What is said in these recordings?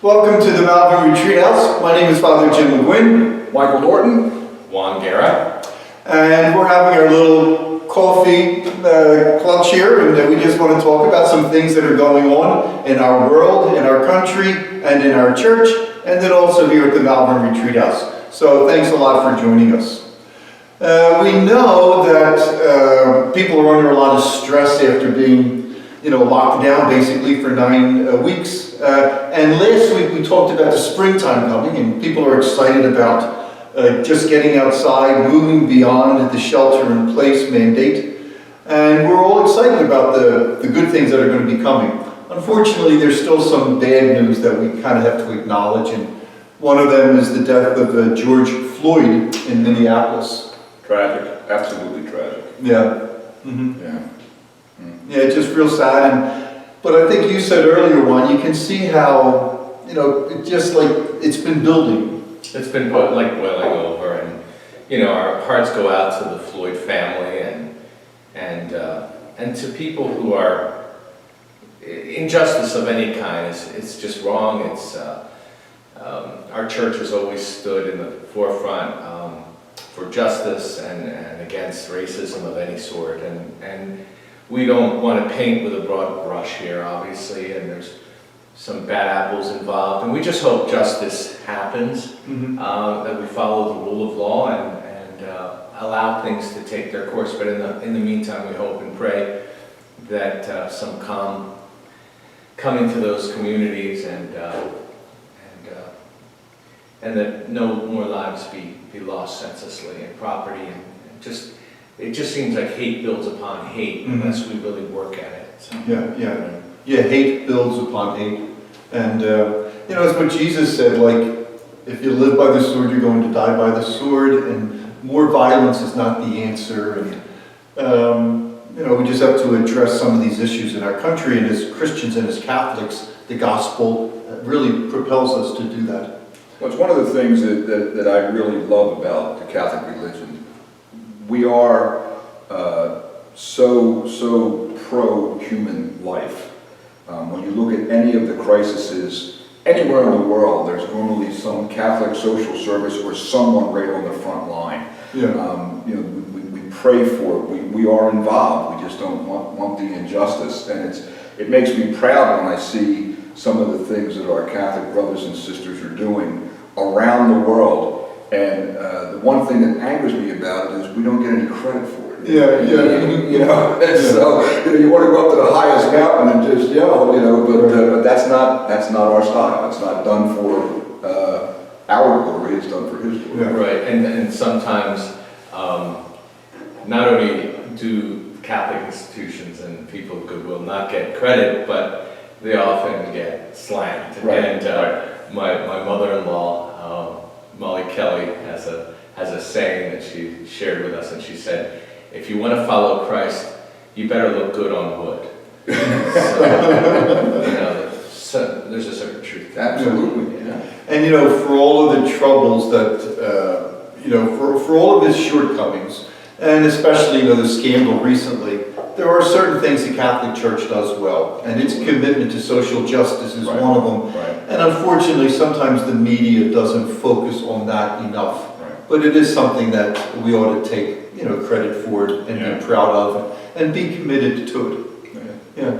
Welcome to the Malvern Retreat House. My name is Father Jim McGuinn. Michael Norton. Juan Guerra. And we're having our little coffee clutch here, and we just want to talk about some things that are going on in our world, in our country, and in our church, and then also here at the Malvern Retreat House. So thanks a lot for joining us. We know that people are under a lot of stress after being locked down basically for 9 weeks. And last week we talked about the springtime coming, and people are excited about just getting outside, moving beyond the shelter-in-place mandate. And we're all excited about the good things that are going to be coming. Unfortunately, there's still some bad news that we kind of have to acknowledge, and one of them is the death of George Floyd in Minneapolis. Tragic, absolutely tragic. Yeah. Mm-hmm. Yeah. Yeah, it's just real sad. But I think you said earlier, Juan, you can see how, it's been building. It's been boiling over, and our hearts go out to the Floyd family and to people who are injustice of any kind. It's just wrong. It's our church has always stood in the forefront for justice and against racism of any sort, and we don't want to paint with a broad brush here, obviously, and there's some bad apples involved, and we just hope justice happens, that we follow the rule of law and allow things to take their course. But in the meantime, we hope and pray that some calm come into those communities and that no more lives be lost senselessly and property, and it just seems like hate builds upon hate unless we really work at it. So. Yeah, hate builds upon hate. And, it's what Jesus said, if you live by the sword, you're going to die by the sword, and more violence is not the answer. And, we just have to address some of these issues in our country, and as Christians and as Catholics, the gospel really propels us to do that. Well, it's one of the things that I really love about the Catholic religion. We are so pro-human life. When you look at any of the crises anywhere in the world, there's normally some Catholic social service or someone right on the front line. Yeah. We pray for it. We are involved. We just don't want the injustice, and it makes me proud when I see some of the things that our Catholic brothers and sisters are doing around the world. And the one thing that angers me about it is we don't get any credit for it. Yeah. So you want to go up to the highest mountain and just yell, but that's not our style. It's not done for our glory. It's done for His glory. Yeah. Right, and sometimes not only do Catholic institutions and people of goodwill not get credit, but they often get slammed. Right. And my mother-in-law, Molly Kelly, has a saying that she shared with us, and she said, "If you want to follow Christ, you better look good on wood." So there's a certain truth. Absolutely. Yeah. And for all of the troubles that, for all of his shortcomings, and especially the scandal recently, there are certain things the Catholic Church does well, and its commitment to social justice is one of them. Right. And unfortunately, sometimes the media doesn't focus on that enough. Right. But it is something that we ought to take, credit for it and be proud of and be committed to it. Yeah.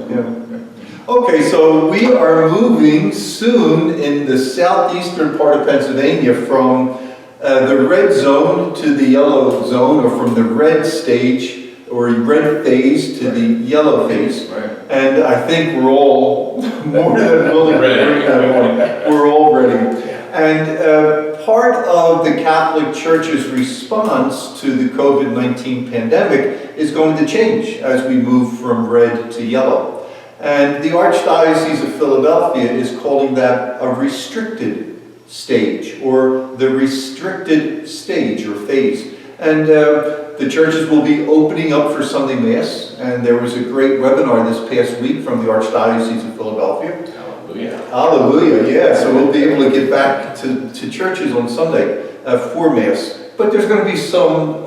Okay, so we are moving soon in the southeastern part of Pennsylvania from the red zone to the yellow zone, or from the red stage or red phase to the yellow phase. Right. And I think we're all more than willing to bring that on. We're all ready. And part of the Catholic Church's response to the COVID-19 pandemic is going to change as we move from red to yellow. And the Archdiocese of Philadelphia is calling that a restricted stage, or the restricted stage or phase. And the churches will be opening up for Sunday Mass, and there was a great webinar this past week from the Archdiocese of Philadelphia. Hallelujah. Hallelujah, yeah. So we'll be able to get back to churches on Sunday for Mass. But there's going to be some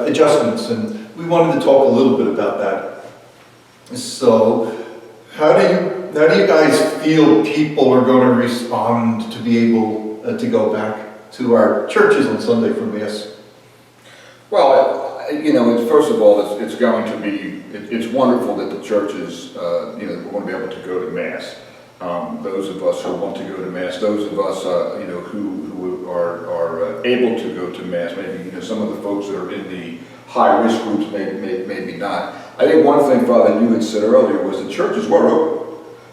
adjustments, and we wanted to talk a little bit about that. So, how do you How do you guys feel people are going to respond to be able to go back to our churches on Sunday for Mass? Well, first of all, it's going to be, it's wonderful that the churches, are going to be able to go to Mass. Those of us who want to go to Mass, those of us, who are able to go to Mass, maybe, some of the folks that are in the high-risk groups, maybe not. I think one thing, Father, you had said earlier was the churches were open.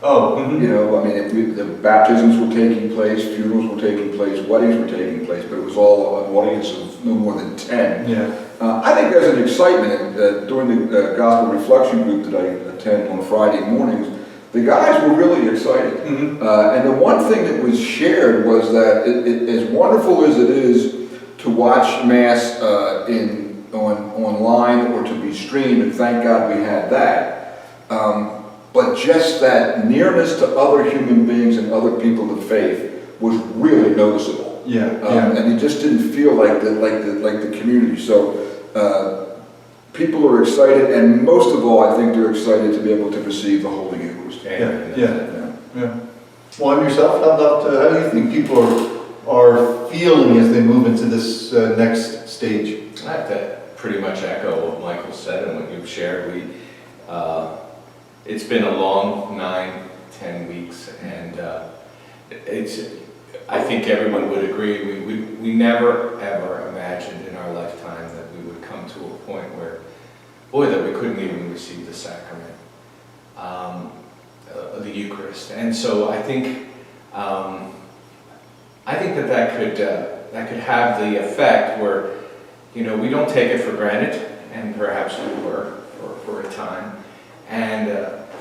Oh, mm-hmm. The baptisms were taking place, funerals were taking place, weddings were taking place, but it was all an audience of no more than 10. Yeah. I think there's an excitement during the Gospel Reflection group that I attend on Friday mornings. The guys were really excited. Mm-hmm. And the one thing that was shared was that as wonderful as it is to watch Mass online or to be streamed, and thank God we had that, but just that nearness to other human beings and other people of faith was really noticeable. Yeah, And it just didn't feel like the community. So people are excited, and most of all, I think they're excited to be able to receive the Holy Eucharist. Yeah. Well, and yourself, how do you think people are feeling as they move into this next stage? I have to pretty much echo what Michael said and what you've shared. It's been a long 9-10 weeks, and I think everyone would agree, we never ever imagined in our lifetime that we would come to a point where, that we couldn't even receive the sacrament, the Eucharist. And so I think that could have the effect where, we don't take it for granted, and perhaps we were for a time, and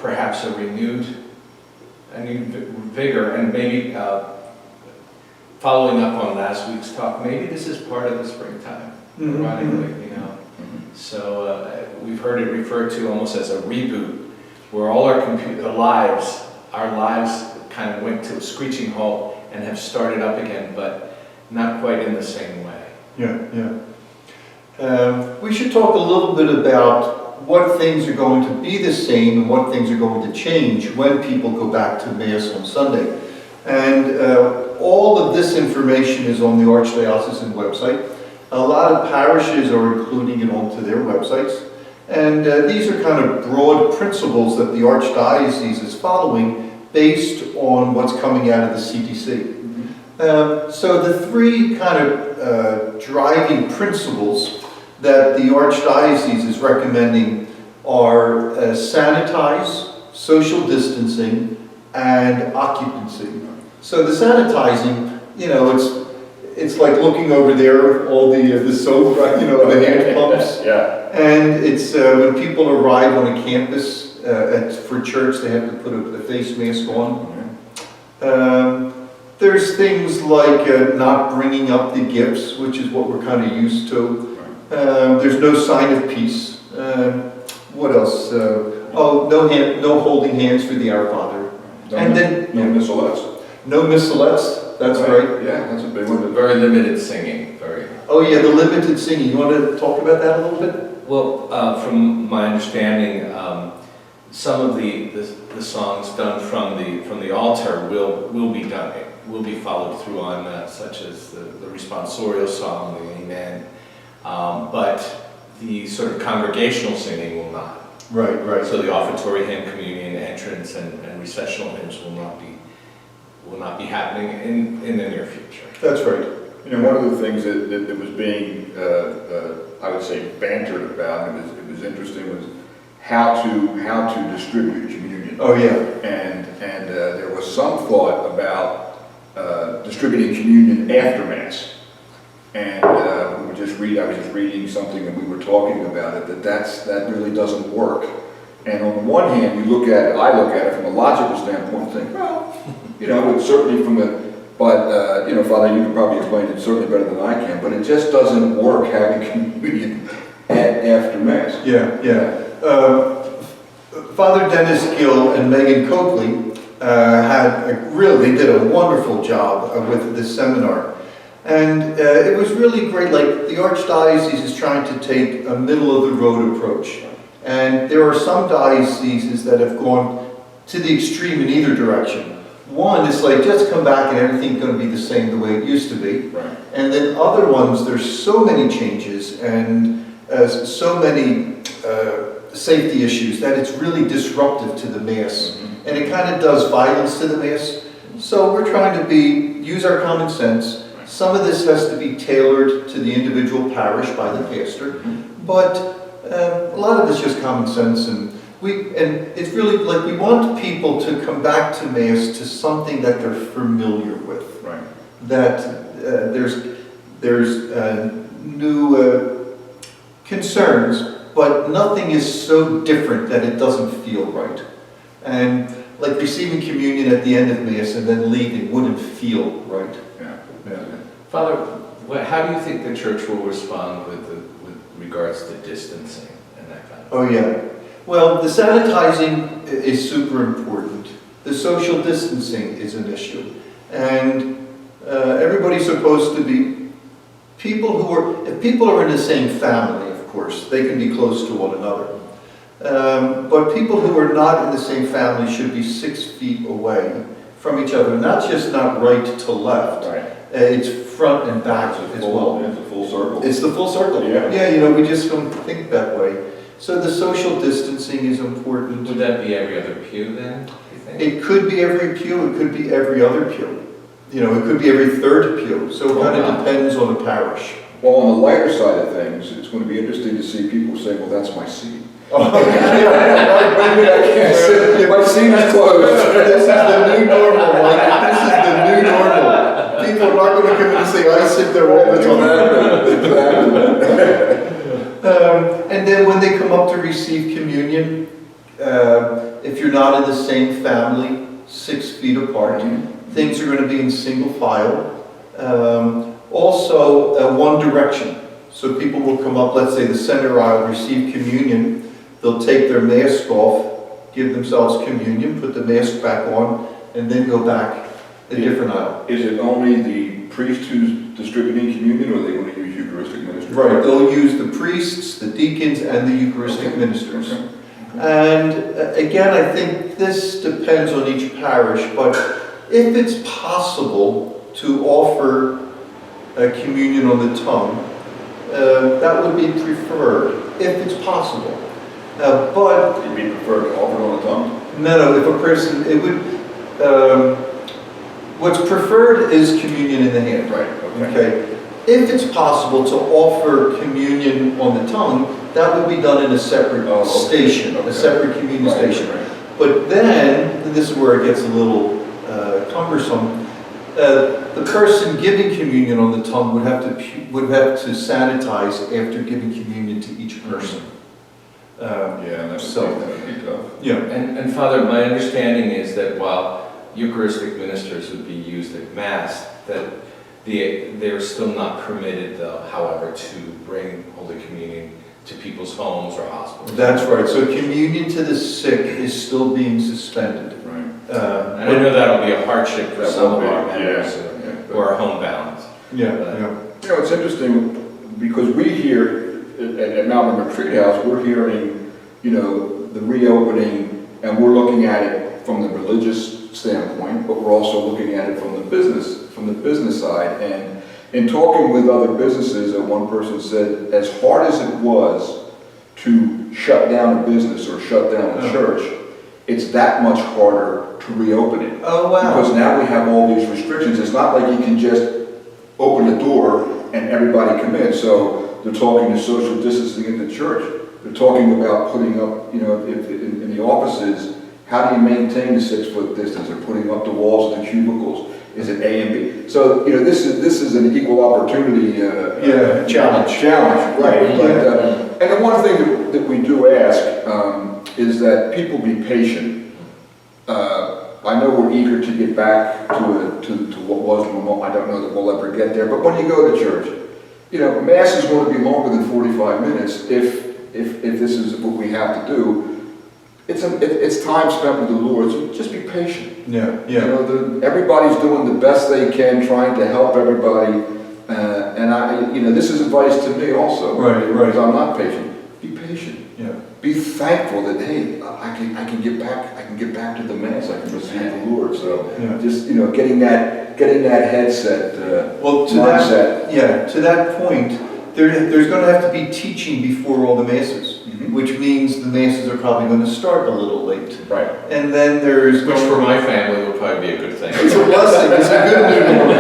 perhaps a renewed vigor, and maybe following up on last week's talk, maybe this is part of the springtime, ironically, So we've heard it referred to almost as a reboot, where all our lives kind of went to a screeching halt and have started up again, but not quite in the same way. Yeah. We should talk a little bit about what things are going to be the same and what things are going to change when people go back to Mass on Sunday. And all of this information is on the Archdiocesan website. A lot of parishes are including it onto their websites. And these are kind of broad principles that the Archdiocese is following based on what's coming out of the CDC. So the three kind of driving principles that the Archdiocese is recommending are sanitize, social distancing, and occupancy. So the sanitizing, it's like looking over there, all the soap, right? The hand pumps. Yeah. And it's when people arrive on a campus for church, they have to put a face mask on. There's things like not bringing up the gifts, which is what we're kind of used to. There's no sign of peace. What else? No holding hands for the Our Father. No missalettes. No missalettes. That's right. Yeah, that's a big one. Very limited singing. Oh yeah, the limited singing. You want to talk about that a little bit? Well, from my understanding, some of the songs done from the altar will be done. Will be followed through on, such as the responsorial song, the Amen. But the sort of congregational singing will not. Right. So the offertory hymn, communion, entrance, and recessional hymns will not be happening in the near future. That's right. One of the things that was being, I would say, bantered about, and it was interesting, was how to distribute communion. Oh yeah. And there was some thought about distributing communion after Mass. And I was just reading something, and we were talking about it, that really doesn't work. And on the one hand, I look at it from a logical standpoint and think, well, it's certainly Father, you can probably explain it certainly better than I can, but it just doesn't work having communion after Mass. Yeah. Father Dennis Gill and Megan Coakley they did a wonderful job with this seminar. And it was really great. Like, the Archdiocese is trying to take a middle-of-the-road approach. And there are some dioceses that have gone to the extreme in either direction. One is like, just come back and everything's going to be the same the way it used to be. Right. And then other ones, there's so many changes and so many safety issues that it's really disruptive to the Mass. Mm-hmm. And it kind of does violence to the Mass. So we're trying to use our common sense. Some of this has to be tailored to the individual parish by the pastor. Mm-hmm. But a lot of it's just common sense, and it's really like we want people to come back to Mass to something that they're familiar with. Right. That there's new concerns, but nothing is so different that it doesn't feel right. And like receiving communion at the end of Mass and then leaving wouldn't feel right. Yeah. Yeah. Father, how do you think the church will respond with regards to distancing and that kind of thing? Oh yeah. Well, the sanitizing is super important. The social distancing is an issue. And everybody's supposed to be, if people are in the same family, of course, they can be close to one another. But people who are not in the same family should be 6 feet away from each other. Not just not right to left. Right. It's front and back as well. It's a full circle. It's the full circle. Yeah. Yeah, we just don't think that way. So the social distancing is important. Would that be every other pew then, do you think? It could be every pew, it could be every other pew. It could be every third pew. So it kind of depends on the parish. Well, on the lighter side of things, it's going to be interesting to see people say, well, that's my seat. Oh, Maybe I can't sit. My seat is closed. This is the new normal, Mike. This is the new normal. People are not going to come in and say, I sit there all the time. Exactly. And then when they come up to receive communion, if you're not in the same family, 6 feet apart, things are going to be in single file. Also, one direction. So people will come up, let's say the center aisle, receive communion. They'll take their mask off, give themselves communion, put the mask back on, and then go back a different aisle. Is it only the priest who's distributing communion, or are they going to use Eucharistic ministers? Right, they'll use the priests, the deacons, and the Eucharistic ministers. Okay. And again, I think this depends on each parish, but if it's possible to offer communion on the tongue, that would be preferred, if it's possible. But It'd be preferred to offer it on the tongue? no, if a person, what's preferred is communion in the hand. Right, Okay. If it's possible to offer communion on the tongue, that would be done in a separate station, Okay. a separate communion station. Right. But then, and this is where it gets a little cumbersome, the person giving communion on the tongue would have to sanitize after giving communion to each person. Yeah, that would be tough. Yeah. And Father, my understanding is that while Eucharistic ministers would be used at Mass, that they're still not permitted, though, however, to bring Holy Communion to people's homes or hospitals. That's right. So communion to the sick is still being suspended. Right. And I know that'll be a hardship for That some will of be, our members yeah. who are homebound. Yeah, But- yeah. It's interesting because we here at Malvern Retreat House, we're hearing, the reopening, and we're looking at it from the religious standpoint, but we're also looking at it from the business side. And in talking with other businesses, one person said, as hard as it was to shut down a business or shut down a church, it's that much harder to reopen it. Oh, wow. Because now we have all these restrictions. It's not like you can just open the door and everybody come in. So they're talking to social distancing in the church. They're talking about putting up, in the offices, how do you maintain the 6 foot distance? They're putting up the walls of the cubicles. Is it A and B? So, this is an equal opportunity challenge, right? Yeah. And the one thing that we do ask is that people be patient. I know we're eager to get back to what was normal. I don't know that we'll ever get there. But when you go to church, Mass is going to be longer than 45 minutes if this is what we have to do. It's time spent with the Lord, so just be patient. Yeah, yeah. Everybody's doing the best they can, trying to help everybody. And this is advice to me also. Right. Because I'm not patient. Be patient. Yeah. be thankful that, hey, I can get back to the Mass, I can receive the Lord. So just, getting that headset, Well, to that point, there's going to have to be teaching before all the Masses, which means the Masses are probably going to start a little late. Right. And then there's... Which for my family would probably be a good thing. It's a blessing, it's a good new normal.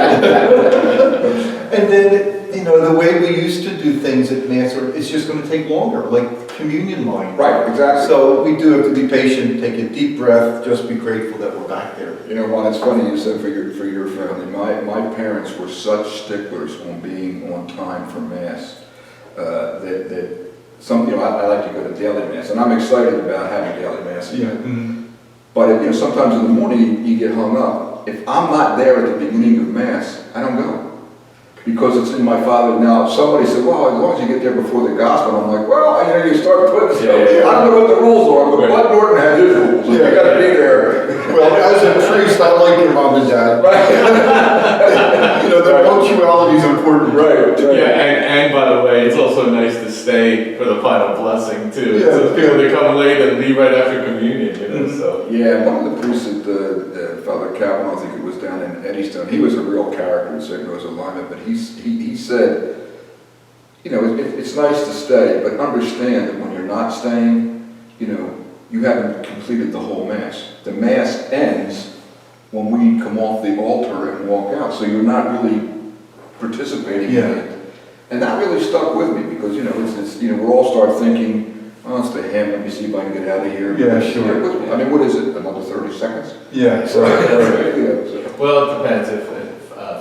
And then, the way we used to do things at Mass, it's just going to take longer, like communion line. Right, exactly. So we do have to be patient, take a deep breath, just be grateful that we're back there. Ron, it's funny you said for your family. My parents were such sticklers on being on time for Mass that some, I like to go to daily Mass, and I'm excited about having daily Mass again. Mm-hmm. But sometimes in the morning you get hung up. If I'm not there at the beginning of Mass, I don't go. Because it's in my Father. Now, somebody said, well, as long as you get there before the Gospel, I'm like, well, you start putting stuff. I don't know what the rules are, but Bud Norton has his rules. You got to be there. Well, as a priest, I like your mom and dad. The punctuality is important. Right. Yeah, and by the way, it's also nice to stay for the final blessing too. Yeah, so people that come late and leave right after communion, so. Yeah, one of the priests at Father Kavanaugh, I think it was down in Eddystone, he was a real character in St. Rose Alignment, but he said, it's nice to stay, but understand that when you're not staying, you haven't completed the whole Mass. The Mass ends when we come off the altar and walk out, so you're not really participating in it. And that really stuck with me because, we all start thinking, oh, it's the hymn, let me see if I can get out of here. Yeah, sure. I mean, what is it, another 30 seconds? Yeah. So. Well, it depends. If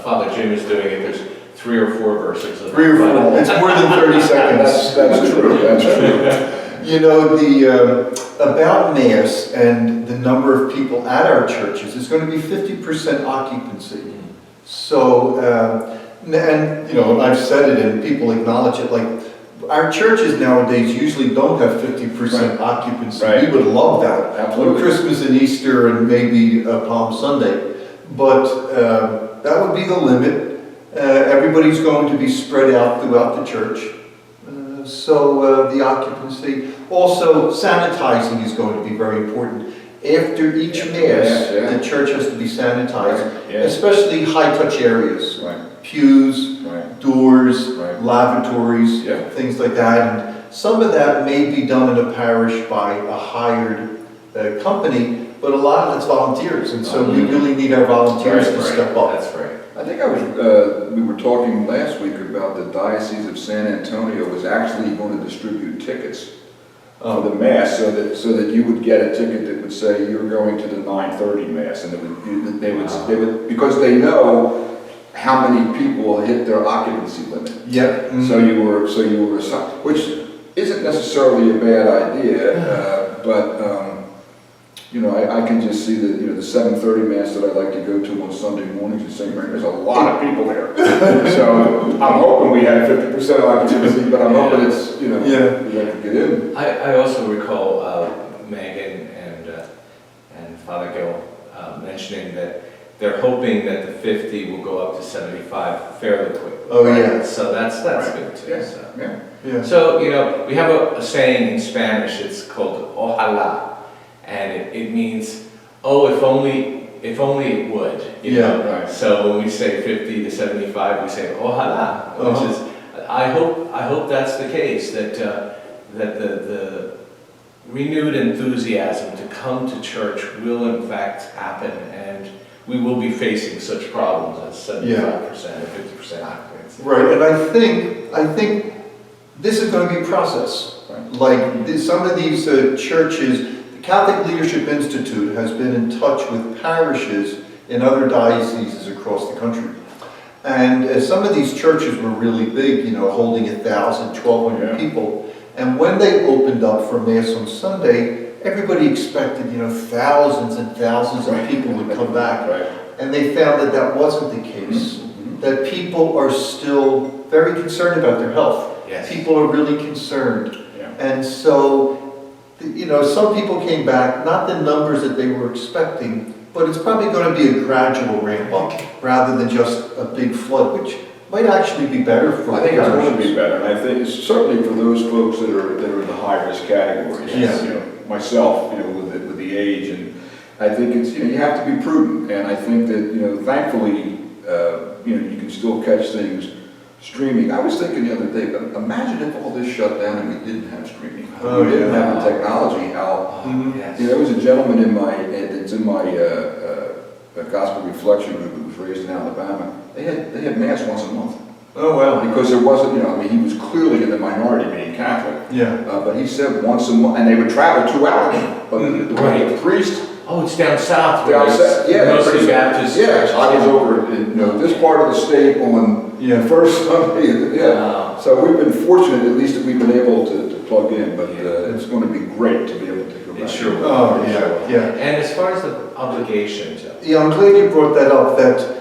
Father Jim is doing it, there's 3 or 4 verses. Of 3 or 4. It's more than 30 seconds. That's true. That's true. About Mass and the number of people at our churches is going to be 50% occupancy. So, I've said it and people acknowledge it, like, our churches nowadays usually don't have 50% occupancy. Right. We would love that. Absolutely. On Christmas and Easter and maybe Palm Sunday. But that would be the limit. Everybody's going to be spread out throughout the church. So the occupancy. Also, sanitizing is going to be very important. After each Mass, the church has to be sanitized, especially high-touch areas. Right. Pews, doors, lavatories, Yeah. things like that. And some of that may be done in a parish by a hired company, but a lot of it's volunteers. And so we really need our volunteers to step up. That's right. I think we were talking last week about the Diocese of San Antonio was actually going to distribute tickets for the Mass so that you would get a ticket that would say you're going to the 9:30 Mass, and they would because they know how many people hit their occupancy limit. Yep. Mm-hmm. So you were assigned, which isn't necessarily a bad idea, but I can just see that the 7:30 Mass that I like to go to on Sunday mornings in St. Mary, there's a lot of people there. So I'm hoping we have 50% occupancy, but I'm hoping it's we have to get in. I also recall Megan and Father Gill mentioning that they're hoping that the 50 will go up to 75 fairly quickly. Oh, yeah. So that's good too. Yes. So. Yeah. So, we have a saying in Spanish, it's called ojalá, and it means, oh, if only it would, Right. So when we say 50 to 75, we say ojalá, which is, I hope that's the case, that the renewed enthusiasm to come to church will in fact happen, and we will be facing such problems as 75% or 50% occupancy. Right, and I think this is going to be a process. Right. Like some of these churches, the Catholic Leadership Institute has been in touch with parishes in other dioceses across the country. And some of these churches were really big, holding 1,000, 1,200 people. And when they opened up for Mass on Sunday, everybody expected, thousands and thousands of people would come back. Right. And they found that that wasn't the case. That people are still very concerned about their health. Yes. People are really concerned. Yeah. And so, some people came back, not the numbers that they were expecting, but it's probably going to be a gradual ramp up rather than just a big flood, which might actually be better for. I think it's going to be parishes. better, and I think it's certainly for those folks that are in the high-risk categories. Yeah. You know, myself, you know, with the age, and I think it's, you know, you have to be prudent, and I think that, you know, thankfully, you know, you can still catch things streaming. I was thinking the other day, imagine if all this shut down and we didn't have streaming. Oh, We didn't yeah. have the technology, how, Yes. you know, there was a gentleman it's in my gospel reflection group who was raised in Alabama. They had mass once a month. Oh, well. Because there wasn't, you know, I mean, he was clearly in the minority being Catholic. Yeah. But he said once a month, and they would travel 2 hours. But the priest, Oh, it's down south. down south, yeah, Mostly pretty- Baptist. yeah, churches. I was over in, you know, this part of the state on Yeah. the first Sunday, yeah. Wow. So we've been fortunate, at least, that we've been able to plug in, but it's going to be great to be able to go back. It sure will. Oh, yeah, yeah. And as far as the obligation, Joe, Yeah, I'm glad you brought that up, that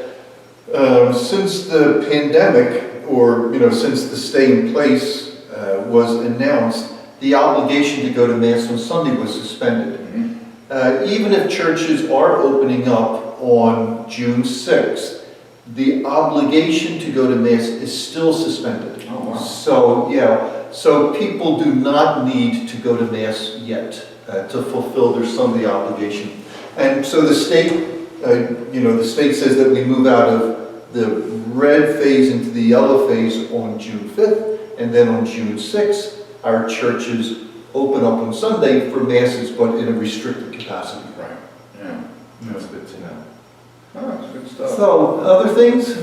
since the pandemic, or, you know, since the stay in place was announced, the obligation to go to Mass on Sunday was suspended. Even if churches are opening up on June 6th, the obligation to go to Mass is still suspended. Oh, wow. So, yeah, so people do not need to go to Mass yet to fulfill their Sunday obligation. And so the state, you know, the state says that we move out of the red phase into the yellow phase on June 5th, and then on June 6th, our churches open up on Sunday for Masses, but in a restricted capacity. Right, yeah. that's good to know. Oh, that's good stuff. So, other things?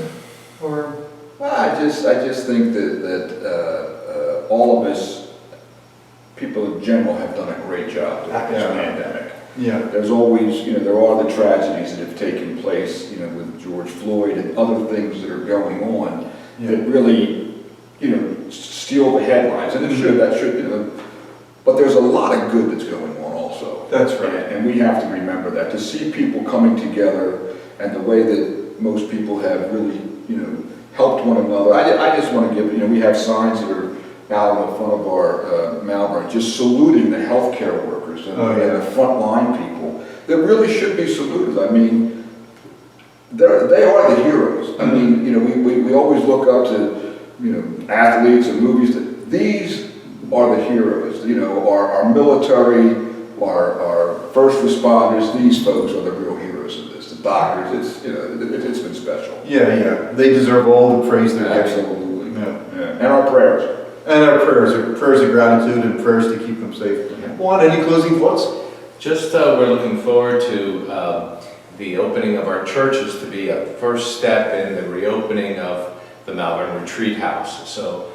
Or? Well, I just think that all of us, people in general, have done a great job during this Yeah. pandemic. Yeah. There's always, you know, there are the tragedies that have taken place, you know, with George Floyd and other things that are going on that really, you know, steal the headlines, and that should, you know, but there's a lot of good that's going on also. That's right. And we have to remember that, to see people coming together and the way that most people have really, you know, helped one another. I just want to give, you know, we have signs that are out in the front of our Malvern, just saluting the healthcare workers and the frontline people that really should be saluted. I mean, they are the heroes. I mean, you know, we always look up to, you know, athletes and movies. These are the heroes. You know, our military, our first responders. These folks are the real heroes of this. The doctors. It's, you know, it's been special. Yeah, yeah. They deserve all the praise they're getting. Absolutely. Yeah. And our prayers. And our prayers of gratitude and prayers to keep them safe. Juan, any closing thoughts? Just we're looking forward to the opening of our churches to be a first step in the reopening of the Malvern Retreat House. So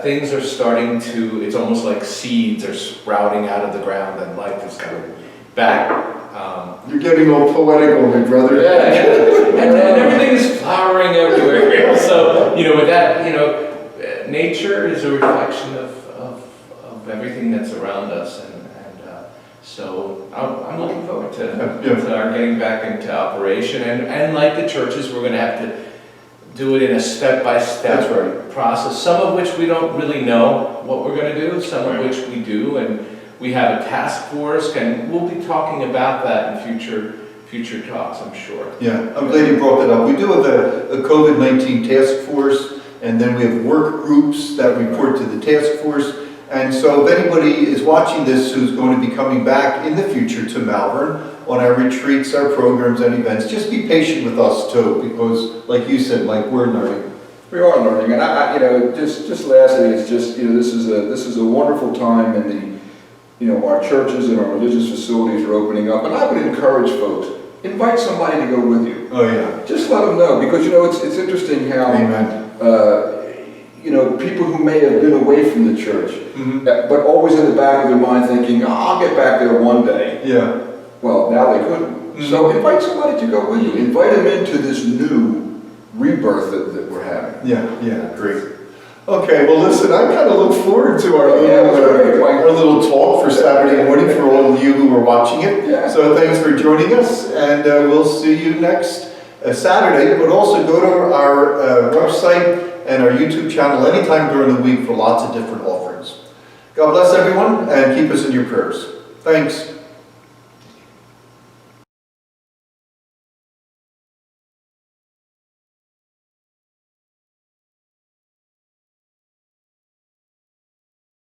things are starting to, it's almost like seeds are sprouting out of the ground and life is coming back. You're getting all poetic on me, brother. Yeah. And everything is flowering everywhere. So, you know, with that, you know, nature is a reflection of everything that's around us, and so I'm looking forward to our getting back into operation, and like the churches, we're going to have to do it in a step-by-step process, some of which we don't really know what we're going to do, some of which we do, and we have a task force, and we'll be talking about that in future talks, I'm sure. Yeah, I'm glad you brought that up. We do have a COVID-19 task force, and then we have work groups that report to the task force. And so if anybody is watching this who's going to be coming back in the future to Malvern on our retreats, our programs and events, just be patient with us too, because like you said, Mike, we're learning. We are learning, and I you know, just lastly, it's just, you know, this is a wonderful time, and you know, our churches and our religious facilities are opening up, and I would encourage folks, invite somebody to go with you. Oh yeah. Just let them know, because, you know, it's interesting how, Amen. you know, people who may have been away from the church, but always in the back of their mind thinking, oh, I'll get back there one day. Yeah. Well, now they couldn't. So invite somebody to go with you. Invite them into this new rebirth that we're having. Yeah, great. Okay, well listen, I kind of look forward to our little talk for Saturday morning for all of you who are watching it. Yeah. So thanks for joining us, and we'll see you next Saturday, but also go to our website and our YouTube channel anytime during the week for lots of different offerings. God bless everyone, and keep us in your prayers. Thanks.